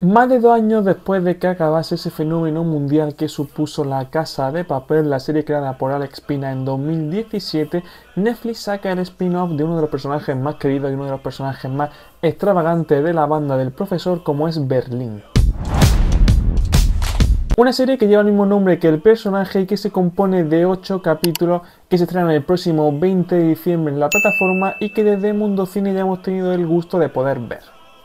Más de 2 años después de que acabase ese fenómeno mundial que supuso La Casa de Papel, la serie creada por Alex Pina en 2017, Netflix saca el spin-off de uno de los personajes más queridos y uno de los personajes más extravagantes de la banda del profesor, como es Berlín. Una serie que lleva el mismo nombre que el personaje y que se compone de 8 capítulos que se estrenan el próximo 20 de diciembre en la plataforma y que desde Mundo Cine ya hemos tenido el gusto de poder ver.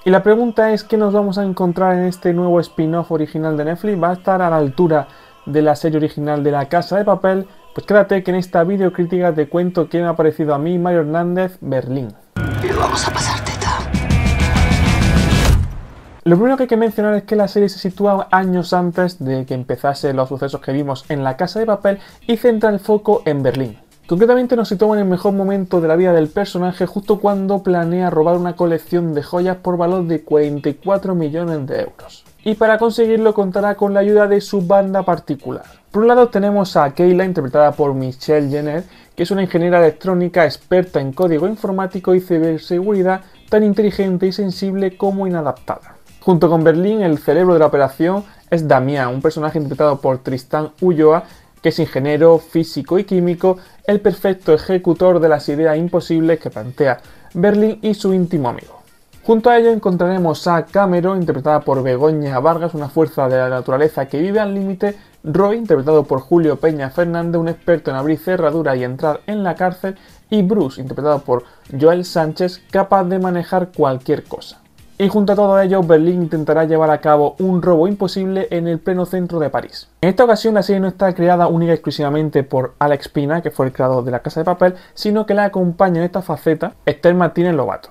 Y la pregunta es, ¿qué nos vamos a encontrar en este nuevo spin-off original de Netflix? ¿Va a estar a la altura de la serie original de La Casa de Papel? Pues quédate que en esta videocrítica te cuento qué me ha parecido a mí, Mario Hernández, Berlín. Lo vamos a pasar teta. Lo primero que hay que mencionar es que la serie se sitúa años antes de que empezase los sucesos que vimos en La Casa de Papel y centra el foco en Berlín. Concretamente nos situamos en el mejor momento de la vida del personaje, justo cuando planea robar una colección de joyas por valor de 44 millones de euros. Y para conseguirlo contará con la ayuda de su banda particular. Por un lado tenemos a Kayla, interpretada por Michelle Jenner, que es una ingeniera electrónica experta en código informático y ciberseguridad, tan inteligente y sensible como inadaptada. Junto con Berlín, el cerebro de la operación es Damián, un personaje interpretado por Tristán Ulloa, que es ingeniero físico y químico, el perfecto ejecutor de las ideas imposibles que plantea Berlín y su íntimo amigo. Junto a ello encontraremos a Cameron, interpretada por Begoña Vargas, una fuerza de la naturaleza que vive al límite, Roy, interpretado por Julio Peña Fernández, un experto en abrir cerraduras y entrar en la cárcel, y Bruce, interpretado por Joel Sánchez, capaz de manejar cualquier cosa. Y junto a todo ello, Berlín intentará llevar a cabo un robo imposible en el pleno centro de París. En esta ocasión la serie no está creada única y exclusivamente por Alex Pina, que fue el creador de La Casa de Papel, sino que la acompaña en esta faceta Esther Martínez Lobato.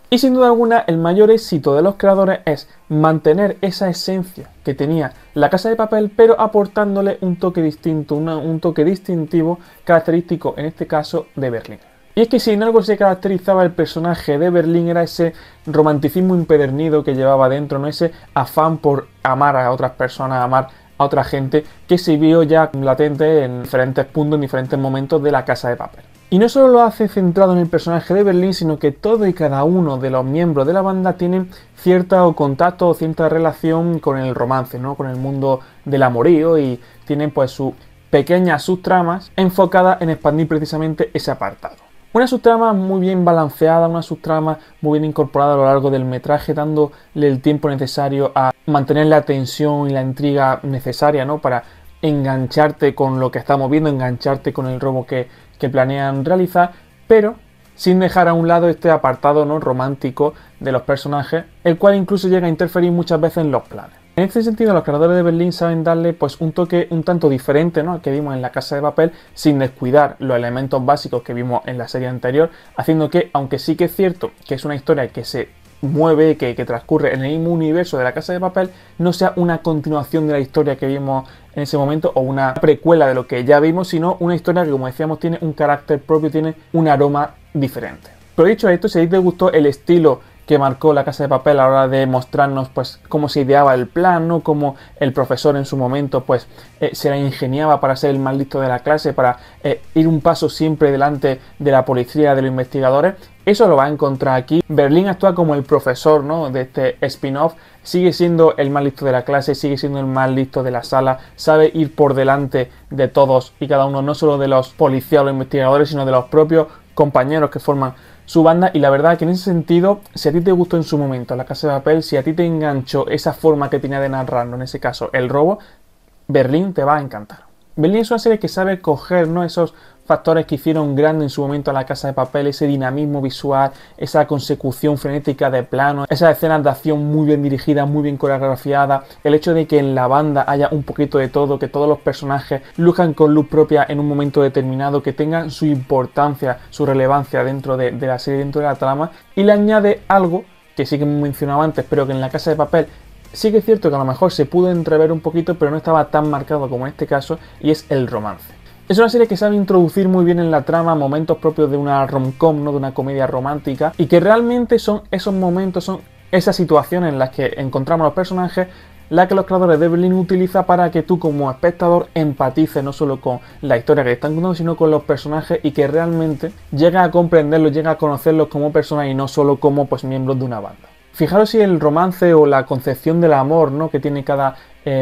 Y sin duda alguna, el mayor éxito de los creadores es mantener esa esencia que tenía La Casa de Papel, pero aportándole un toque distinto, un toque distintivo, característico en este caso de Berlín. Y es que si en algo se caracterizaba el personaje de Berlín era ese romanticismo empedernido que llevaba dentro, ¿no? Ese afán por amar a otras personas, amar a otra gente, que se vio ya latente en diferentes puntos, en diferentes momentos de La Casa de Papel. Y no solo lo hace centrado en el personaje de Berlín, sino que todo y cada uno de los miembros de la banda tienen cierto contacto o cierta relación con el romance, ¿no? Con el mundo del amorío, y tienen pues sus pequeñas subtramas enfocadas en expandir precisamente ese apartado. Una subtrama muy bien balanceada, una subtrama muy bien incorporada a lo largo del metraje, dándole el tiempo necesario a mantener la tensión y la intriga necesaria, ¿no? Para engancharte con lo que estamos viendo, engancharte con el robo que planean realizar, pero sin dejar a un lado este apartado, ¿no? Romántico de los personajes, el cual incluso llega a interferir muchas veces en los planes. En este sentido, los creadores de Berlín saben darle pues un toque un tanto diferente, ¿no? Al que vimos en La Casa de Papel, sin descuidar los elementos básicos que vimos en la serie anterior, haciendo que, aunque sí que es cierto que es una historia que se mueve, que transcurre en el mismo universo de La Casa de Papel, no sea una continuación de la historia que vimos en ese momento o una precuela de lo que ya vimos, sino una historia que, como decíamos, tiene un carácter propio, tiene un aroma diferente. Pero dicho esto, si a ti te gustó el estilo que marcó La Casa de Papel a la hora de mostrarnos pues cómo se ideaba el plan, ¿no? Cómo el profesor en su momento pues se la ingeniaba para ser el más listo de la clase, para ir un paso siempre delante de la policía, de los investigadores. Eso lo va a encontrar aquí. Berlín actúa como el profesor, ¿no? De este spin-off. Sigue siendo el más listo de la clase, sigue siendo el más listo de la sala, sabe ir por delante de todos y cada uno, no solo de los policías o los investigadores, sino de los propios compañeros que forman su banda. Y la verdad que en ese sentido, si a ti te gustó en su momento La Casa de Papel, si a ti te enganchó esa forma que tenía de narrarlo, en ese caso el robo, Berlín te va a encantar. Berlín es una serie que sabe coger, ¿no? Esos factores que hicieron grande en su momento a La Casa de Papel, ese dinamismo visual, esa consecución frenética de planos, esas escenas de acción muy bien dirigidas, muy bien coreografiadas, el hecho de que en la banda haya un poquito de todo, que todos los personajes luzcan con luz propia en un momento determinado, que tengan su importancia, su relevancia dentro de la serie, dentro de la trama, y le añade algo que sí que hemos mencionado antes, pero que en La Casa de Papel sí que es cierto que a lo mejor se pudo entrever un poquito, pero no estaba tan marcado como en este caso, y es el romance. Es una serie que sabe introducir muy bien en la trama momentos propios de una rom-com, ¿no? De una comedia romántica, y que realmente son esos momentos, son esas situaciones en las que encontramos los personajes, la que los creadores de Berlín utilizan para que tú como espectador empatices no solo con la historia que están contando, sino con los personajes, y que realmente llegas a comprenderlos, llegas a conocerlos como personas y no solo como pues miembros de una banda. Fijaros si el romance o la concepción del amor, ¿no?, que tiene cada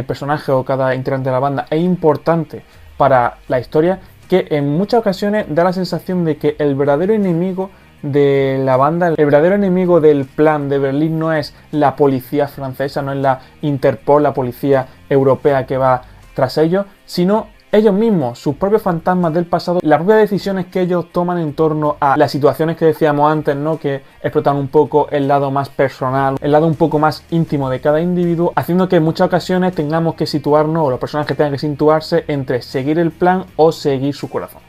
personaje o cada integrante de la banda es importante para la historia, que en muchas ocasiones da la sensación de que el verdadero enemigo de la banda, el verdadero enemigo del plan de Berlín no es la policía francesa, no es la Interpol, la policía europea que va tras ellos, sino ellos mismos, sus propios fantasmas del pasado, las propias decisiones que ellos toman en torno a las situaciones que decíamos antes, ¿no?, que explotan un poco el lado más personal, el lado un poco más íntimo de cada individuo, haciendo que en muchas ocasiones tengamos que situarnos, o los personajes tengan que situarse entre seguir el plan o seguir su corazón.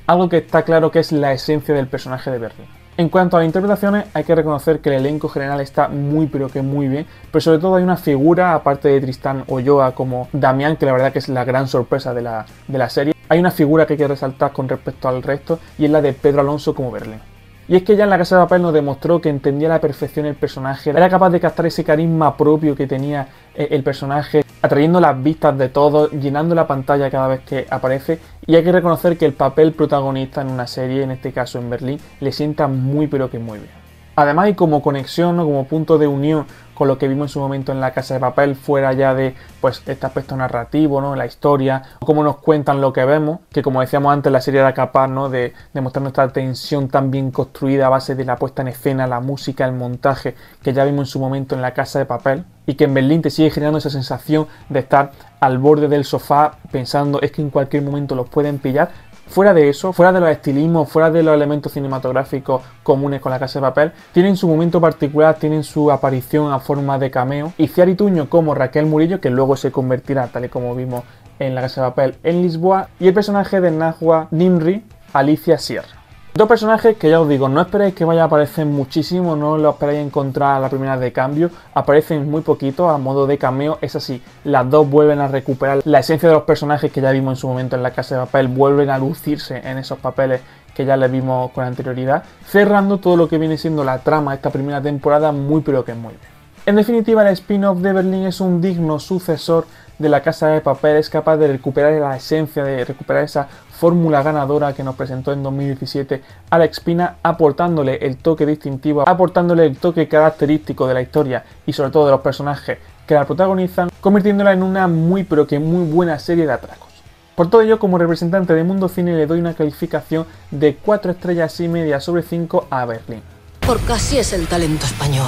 Algo que está claro que es la esencia del personaje de Berlín. En cuanto a las interpretaciones, hay que reconocer que el elenco general está muy pero que muy bien, pero sobre todo hay una figura, aparte de Tristán Ulloa como Damián, que la verdad que es la gran sorpresa de la serie. Hay una figura que hay que resaltar con respecto al resto, y es la de Pedro Alonso como Berlín. Y es que ya en La Casa de Papel nos demostró que entendía a la perfección el personaje, era capaz de captar ese carisma propio que tenía el personaje, atrayendo las vistas de todos, llenando la pantalla cada vez que aparece, y hay que reconocer que el papel protagonista en una serie, en este caso en Berlín, le sienta muy pero que muy bien. Además, y como conexión, ¿no?, como punto de unión con lo que vimos en su momento en La Casa de Papel, fuera ya de pues este aspecto narrativo, ¿no?, la historia, cómo nos cuentan lo que vemos, que como decíamos antes, la serie era capaz, ¿no?, de mostrar nuestra tensión tan bien construida a base de la puesta en escena, la música, el montaje, que ya vimos en su momento en La Casa de Papel, y que en Berlín te sigue generando esa sensación de estar al borde del sofá pensando es que en cualquier momento los pueden pillar. Fuera de eso, fuera de los estilismos, fuera de los elementos cinematográficos comunes con La Casa de Papel, tienen su momento particular, tienen su aparición a forma de cameo. Y Ciar Ituño como Raquel Murillo, que luego se convertirá, tal y como vimos en La Casa de Papel, en Lisboa, y el personaje de Najwa Nimri, Alicia Sierra. Dos personajes que ya os digo, no esperéis que vaya a aparecer muchísimo, no los esperéis encontrar a la primera de cambio, aparecen muy poquito a modo de cameo, es así, las dos vuelven a recuperar la esencia de los personajes que ya vimos en su momento en La Casa de Papel, vuelven a lucirse en esos papeles que ya les vimos con anterioridad, cerrando todo lo que viene siendo la trama de esta primera temporada muy pero que muy bien. En definitiva, el spin-off de Berlín es un digno sucesor de La Casa de Papel, es capaz de recuperar la esencia, de recuperar esa fórmula ganadora que nos presentó en 2017 Alex Pina, aportándole el toque distintivo, aportándole el toque característico de la historia y sobre todo de los personajes que la protagonizan, convirtiéndola en una muy pero que muy buena serie de atracos. Por todo ello, como representante de Mundo Cine, le doy una calificación de 4 estrellas y media sobre 5 a Berlín. Porque así es el talento español.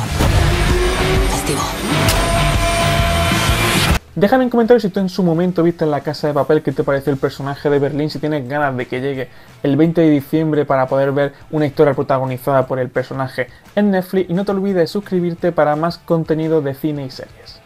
Testigo. Déjame en comentarios si tú en su momento viste en La Casa de Papel qué te pareció el personaje de Berlín, si tienes ganas de que llegue el 20 de diciembre para poder ver una historia protagonizada por el personaje en Netflix, y no te olvides suscribirte para más contenido de cine y series.